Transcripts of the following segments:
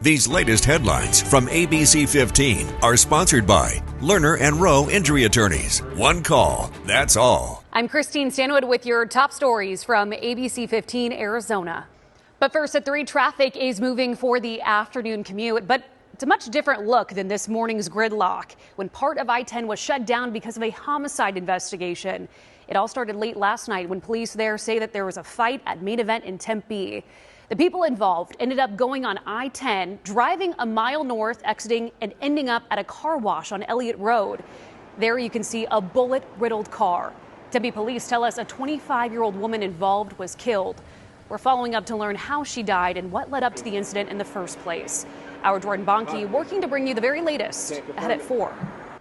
These latest headlines from ABC15 are sponsored by Lerner and Rowe Injury Attorneys. One call, that's all. I'm Christine Stanwood with your top stories from ABC15 Arizona. But first at 3, traffic is moving for the afternoon commute, but it's a much different look than this morning's gridlock when part of I-10 was shut down because of a homicide investigation. It all started late last night when police there say that there was a fight at Main Event in Tempe. The people involved ended up going on I-10, driving a mile north, exiting and ending up at a car wash on Elliott Road. There you can see a bullet-riddled car. Tempe police tell us a 25-year-old woman involved was killed. We're following up to learn how she died and what led up to the incident in the first place. Our Jordan Bonke working to bring you the very latest ahead at 4.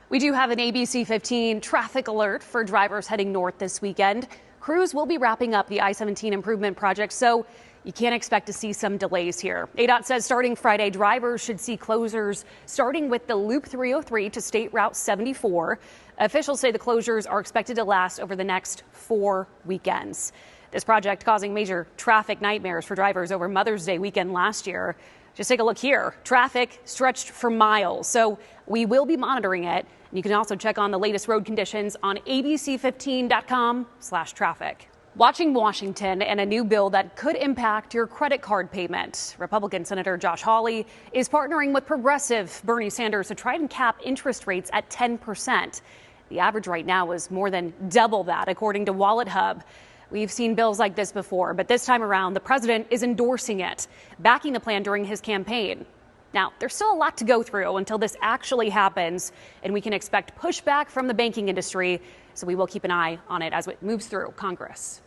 We do have an ABC 15 traffic alert for drivers heading north this weekend. Crews will be wrapping up the I-17 improvement project, so you can't expect to see some delays here. ADOT says starting Friday, drivers should see closures starting with the Loop 303 to State Route 74. Officials say the closures are expected to last over the next 4 weekends. This project causing major traffic nightmares for drivers over Mother's Day weekend last year. Just take a look here. Traffic stretched for miles, so we will be monitoring it. You can also check on the latest road conditions on abc15.com/traffic. Watching Washington and a new bill that could impact your credit card payment. Republican Senator Josh Hawley is partnering with progressive Bernie Sanders to try and cap interest rates at 10%. The average right now is more than double that, according to Wallet Hub. We've seen bills like this before, but this time around, the president is endorsing it, backing the plan during his campaign. Now, there's still a lot to go through until this actually happens, and we can expect pushback from the banking industry, so we will keep an eye on it as it moves through Congress.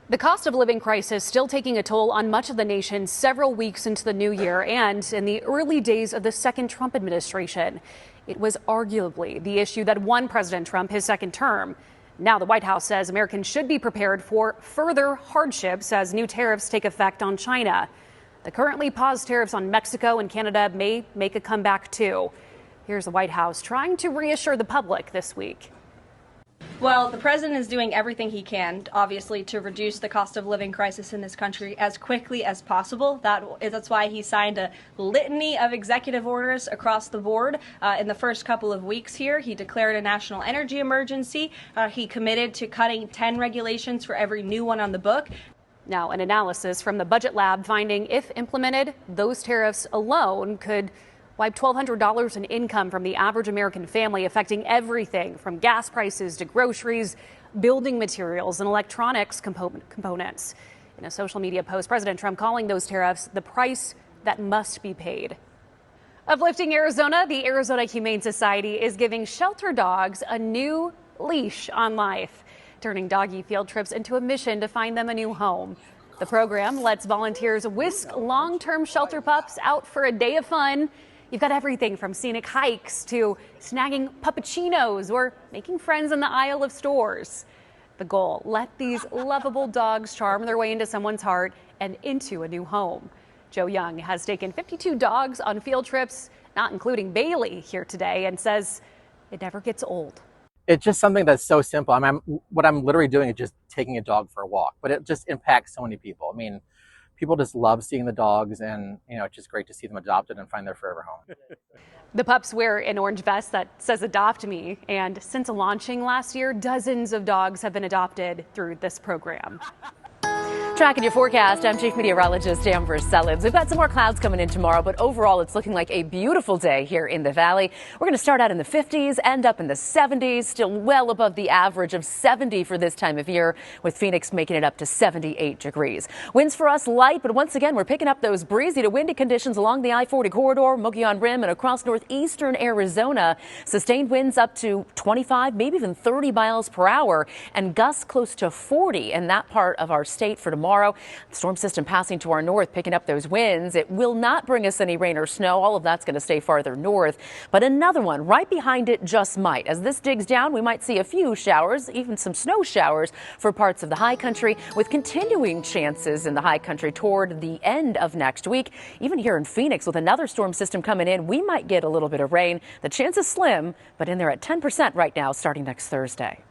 The cost of living crisis still taking a toll on much of the nation several weeks into the new year and in the early days of the second Trump administration. It was arguably the issue that won President Trump his second term. Now the White House says Americans should be prepared for further hardships as new tariffs take effect on China. The currently paused tariffs on Mexico and Canada may make a comeback too. Here's the White House trying to reassure the public this week. Well, the president is doing everything he can, obviously, to reduce the cost of living crisis in this country as quickly as possible. That's why he signed a litany of executive orders across the board. In the first couple of weeks here, he declared a national energy emergency. He committed to cutting 10 regulations for every new one on the book. Now, an analysis from the Budget Lab finding if implemented, those tariffs alone could wipe $1,200 in income from the average American family, affecting everything from gas prices to groceries, building materials, and electronics components. In a social media post, President Trump calling those tariffs the price that must be paid. Uplifting Arizona, the Arizona Humane Society is giving shelter dogs a new leash on life, turning doggy field trips into a mission to find them a new home. The program lets volunteers whisk long-term shelter pups out for a day of fun. You've got everything from scenic hikes to snagging puppuccinos or making friends in the aisle of stores. The goal, let these lovable dogs charm their way into someone's heart and into a new home. Joe Young has taken 52 dogs on field trips, not including Bailey here today, and says it never gets old. It's just something that's so simple. What I'm literally doing is just taking a dog for a walk, but it just impacts so many people. I mean, people just love seeing the dogs, and it's just great to see them adopted and find their forever home. The pups wear an orange vest that says "Adopt Me," and since launching last year, dozens of dogs have been adopted through this program. Tracking your forecast, I'm Chief Meteorologist Amber Sellins. We've got some more clouds coming in tomorrow, but overall it's looking like a beautiful day here in the valley. We're going to start out in the 50s, end up in the 70s, still well above the average of 70 for this time of year, with Phoenix making it up to 78 degrees. Winds for us light, but once again we're picking up those breezy to windy conditions along the I-40 corridor, Mogollon Rim, and across northeastern Arizona. Sustained winds up to 25, maybe even 30 miles per hour, and gusts close to 40 in that part of our state for tomorrow. The storm system passing to our north, picking up those winds. It will not bring us any rain or snow. All of that's going to stay farther north. But another one right behind it just might. As this digs down, we might see a few showers, even some snow showers for parts of the high country, with continuing chances in the high country toward the end of next week. Even here in Phoenix, with another storm system coming in, we might get a little bit of rain. The chance is slim, but in there at 10% right now starting next Thursday.